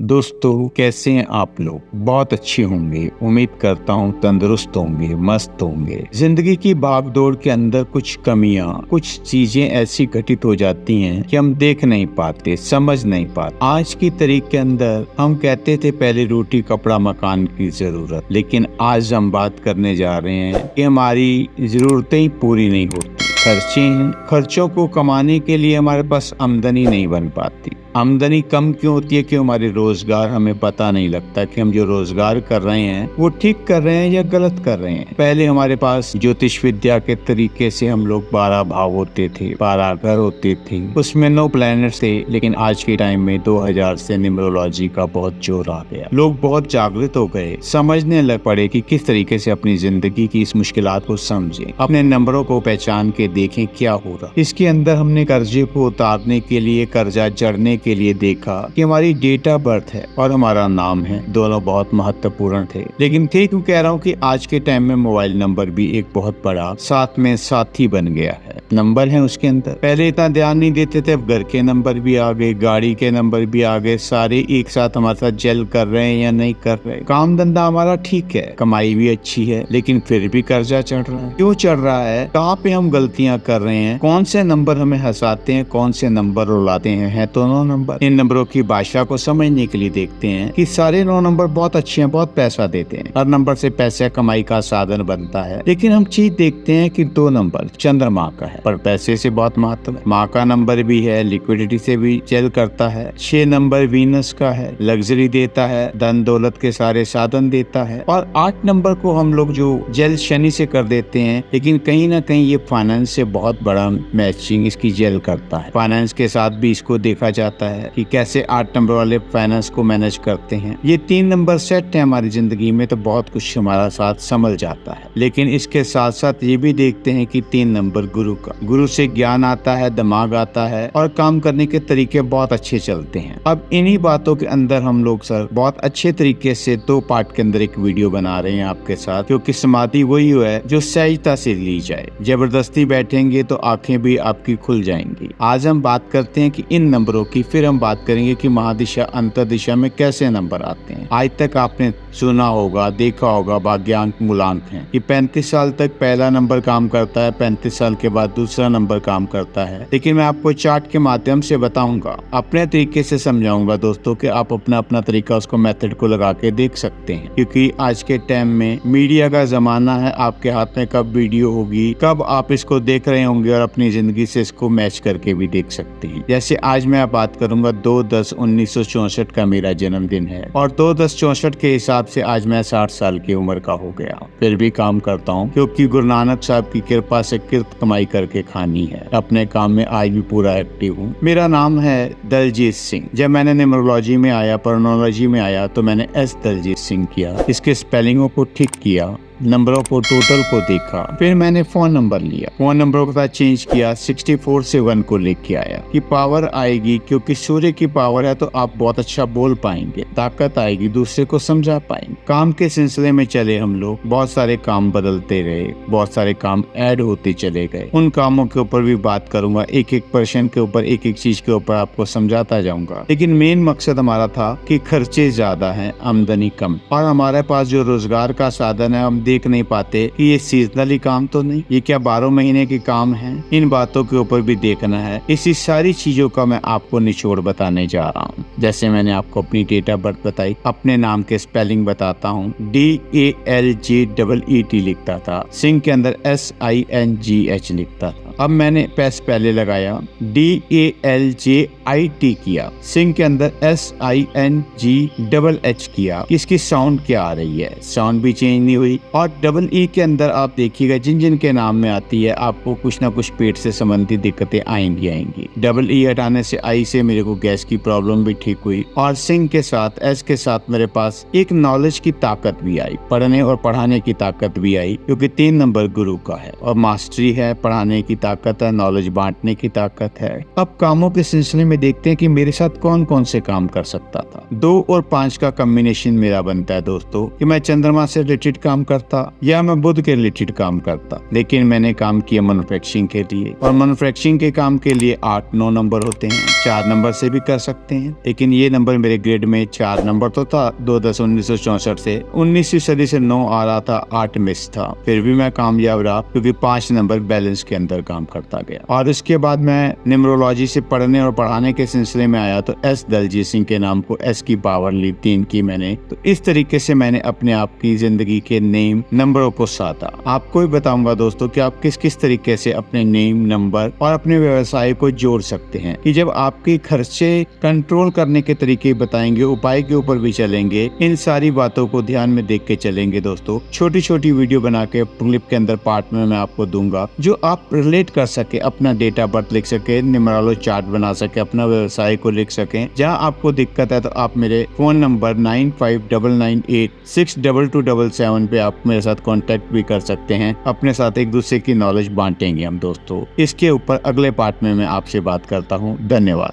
दोस्तों, कैसे हैं आप लोग? बहुत अच्छे होंगे। उम्मीद करता हूँ तंदुरुस्त होंगे, मस्त होंगे। जिंदगी की भागदौड़ के अंदर कुछ कमियां, कुछ चीजें ऐसी घटित हो जाती हैं कि हम देख नहीं पाते, समझ नहीं पाते। आज की तारीख के अंदर हम कहते थे पहले रोटी कपड़ा मकान की जरूरत, लेकिन आज हम बात करने जा रहे हैं कि हमारी जरूरतें ही पूरी नहीं होती। खर्चे हैं, खर्चों को कमाने के लिए हमारे पास आमदनी नहीं बन पाती। आमदनी कम क्यों होती है? कि हमारे रोजगार हमें पता नहीं लगता कि हम जो रोजगार कर रहे हैं वो ठीक कर रहे हैं या गलत कर रहे हैं। पहले हमारे पास ज्योतिष विद्या के तरीके से हम लोग 12 भाव होते थे, 12 घर होते थे, उसमें 9 प्लैनेट थे। लेकिन आज के टाइम में 2000 से न्यूमरोलॉजी का बहुत जोर आ गया। लोग बहुत जागृत हो गए, समझने लग पड़े कि किस तरीके से अपनी जिंदगी की इस मुश्किलात को समझें, अपने नंबरों को पहचान के देखें क्या हो रहा। इसके अंदर हमने कर्जे को उतारने के लिए, कर्जा जड़ने के लिए देखा कि हमारी डेट ऑफ बर्थ है और हमारा नाम है, दोनों बहुत महत्वपूर्ण थे। लेकिन क्यों कह रहा हूँ कि आज के टाइम में मोबाइल नंबर भी एक बहुत बड़ा साथ में साथी बन गया है। नंबर है उसके अंदर, पहले इतना ध्यान नहीं देते थे, अब घर के नंबर भी आ गए, गाड़ी के नंबर भी आ गए, सारे एक साथ हमारे साथ जेल कर रहे हैं या नहीं कर रहे। काम धंधा हमारा ठीक है, कमाई भी अच्छी है, लेकिन फिर भी कर्जा चढ़ रहा है। क्यों चढ़ रहा है? कहाँ पे हम गलतियां कर रहे हैं? कौन से नंबर हमें हंसाते हैं, कौन से नंबर रुलाते हैं? है तो 9 नंबर। इन नंबरों की भाषा को समझने के लिए देखते हैं कि सारे 9 नंबर बहुत अच्छे हैं, बहुत पैसा देते हैं। हर नंबर से पैसे कमाई का साधन बनता है। लेकिन हम चीज देखते हैं कि 2 नंबर चंद्रमा का है, पर पैसे से बहुत महत्व है। माँ का नंबर भी है, लिक्विडिटी से भी चल करता है। 6 नंबर वीनस का है, लग्जरी देता है, धन दौलत के सारे साधन देता है। और 8 नंबर को हम लोग जो जेल शनि से कर देते हैं, लेकिन कहीं ना कहीं ये फाइनेंस से बहुत बड़ा मैचिंग इसकी जेल करता है। फाइनेंस के साथ भी इसको देखा जाता है कि कैसे 8 नंबर वाले फाइनेंस को मैनेज करते हैं। ये 3 नंबर सेट है हमारी जिंदगी में, तो बहुत कुछ हमारा साथ संभल जाता है। लेकिन इसके साथ साथ ये भी देखते हैं कि 3 नंबर गुरु का, गुरु से ज्ञान आता है, दिमाग आता है और काम करने के तरीके बहुत अच्छे चलते हैं। अब इन्हीं बातों के अंदर हम लोग सर बहुत अच्छे तरीके से 2 पार्ट के अंदर एक वीडियो बना रहे हैं आपके साथ, क्योंकि समाधि वही है जो सहजता से ली जाए। जबरदस्ती बैठेंगे तो आंखें भी आपकी खुल जाएंगी। आज हम बात करते हैं कि इन नंबरों की, फिर हम बात करेंगे कि महादिशा अंतर दिशा में कैसे नंबर आते हैं। आज तक आपने सुना होगा, देखा होगा, भाग्यांक मूलांक है कि 35 साल तक पहला नंबर काम करता है, 35 साल के बाद दूसरा नंबर काम करता है। लेकिन मैं आपको चार्ट के माध्यम से बताऊंगा, अपने तरीके से समझाऊंगा दोस्तों, कि आप अपना अपना तरीका, उसको मेथड को लगा के देख सकते हैं। क्योंकि आज के टाइम में मीडिया का जमाना है, आपके हाथ में कब वीडियो होगी, कब आप इसको देख रहे होंगे और अपनी जिंदगी से इसको मैच करके भी देख सकते हैं। जैसे आज मैं बात करूंगा 2/10/1964 का मेरा जन्मदिन है, और 2/10/64 के हिसाब से आज मैं 60 साल की उम्र का हो गया। फिर भी काम करता हूँ, क्योंकि गुरु नानक साहब की कृपा से किरत कमाई करके खानी है। अपने काम में आज भी पूरा एक्टिव हूँ। मेरा नाम है दलजीत सिंह। जब मैंने न्यूमरोलॉजी में आया, पर्नोलॉजी में आया, तो मैंने एस दलजीत सिंह किया, इसके स्पेलिंगों को ठीक किया, नंबरों को, टोटल को देखा। फिर मैंने फोन नंबर लिया, फोन नंबरों के साथ चेंज किया, 64 से 1 को लेके आया कि पावर आएगी, क्योंकि सूर्य की पावर है तो आप बहुत अच्छा बोल पाएंगे, ताकत आएगी, दूसरे को समझा पाएंगे। काम के सिलसिले में चले हम लोग, बहुत सारे काम बदलते रहे, बहुत सारे काम ऐड होते चले गए। उन कामों के ऊपर भी बात करूंगा, एक एक पर्सन के ऊपर, एक एक चीज के ऊपर आपको समझाता जाऊंगा। लेकिन मेन मकसद हमारा था कि खर्चे ज्यादा हैं, आमदनी कम, और हमारे पास जो रोजगार का साधन है हम देख नहीं पाते कि ये सीजनली काम तो नहीं, ये क्या 12 महीने के काम है। इन बातों के ऊपर भी देखना है। इसी सारी चीजों का मैं आपको निचोड़ बताने जा रहा हूँ। जैसे मैंने आपको अपनी डेट ऑफ बर्थ बताई, अपने नाम के स्पेलिंग बताता हूँ। DALJEET लिखता था, सिंह के अंदर SINGH लिखता था। अब मैंने पहले लगाया, DALJIT किया, सिंह के अंदर SINGH किया। इसकी साउंड क्या आ रही है? साउंड भी चेंज नहीं हुई। और EE के अंदर आप देखिएगा, जिन जिन के नाम में आती है आपको कुछ ना कुछ पेट से संबंधित दिक्कतें आएंगी। EE हटाने से, आई से मेरे को गैस की प्रॉब्लम भी ठीक हुई। और सिंह के साथ, S के साथ मेरे पास एक नॉलेज की ताकत भी आई, पढ़ने और पढ़ाने की ताकत भी आई, क्योंकि 3 नंबर गुरु का है और मास्टरी है, पढ़ाने की ताकत है, नॉलेज बांटने की ताकत है। अब कामों के सिलसिले में देखते हैं कि मेरे साथ कौन कौन से काम कर सकता था। 2 और 5 का कॉम्बिनेशन मेरा बनता है दोस्तों कि मैं चंद्रमा से रिलेटेड काम करता या मैं बुध के रिलेटेड काम करता। लेकिन मैंने काम किया मैन्युफैक्चरिंग के लिए, और मैन्युफैक्चरिंग के काम के लिए 8-9 नंबर होते हैं। 4 नंबर से भी कर सकते हैं, लेकिन ये नंबर मेरे ग्रेड में 4 नंबर तो था। 2/10/1964 से 19वीं सदी से 9 आ रहा था, 8 मिस था। फिर भी मैं कामयाब रहा क्योंकि 5 नंबर बैलेंस के अंदर काम करता गया। और इसके बाद मैं न्यूमरोलॉजी से पढ़ने और पढ़ाने के सिलसिले में आया तो एस दलजीत सिंह के नाम को एस की पावर ली 3 की मैंने। तो इस तरीके से मैंने अपने आप की जिंदगी के नेम नंबरों को साधा। आपको भी बताऊंगा दोस्तों कि आप किस किस तरीके से अपने नेम नंबर और अपने व्यवसाय को जोड़ सकते हैं। कि जब आपके खर्चे कंट्रोल करने के तरीके बताएंगे, उपाय के ऊपर भी चलेंगे, इन सारी बातों को ध्यान में देख के चलेंगे दोस्तों। छोटी छोटी वीडियो बना के क्लिप के अंदर पार्ट में मैं आपको दूंगा जो आप रिलेट कर सके, अपना डेट ऑफ बर्थ लिख सके, न्यूमरोलॉजी चार्ट बना सके, अपना व्यवसाय को लिख सके। जहाँ आपको दिक्कत है तो आप मेरे फोन नंबर 9599862277 पे आप मेरे साथ कांटेक्ट भी कर सकते हैं। अपने साथ एक दूसरे की नॉलेज बांटेंगे हम दोस्तों। इसके ऊपर अगले पार्ट में मैं आपसे बात करता हूँ। धन्यवाद।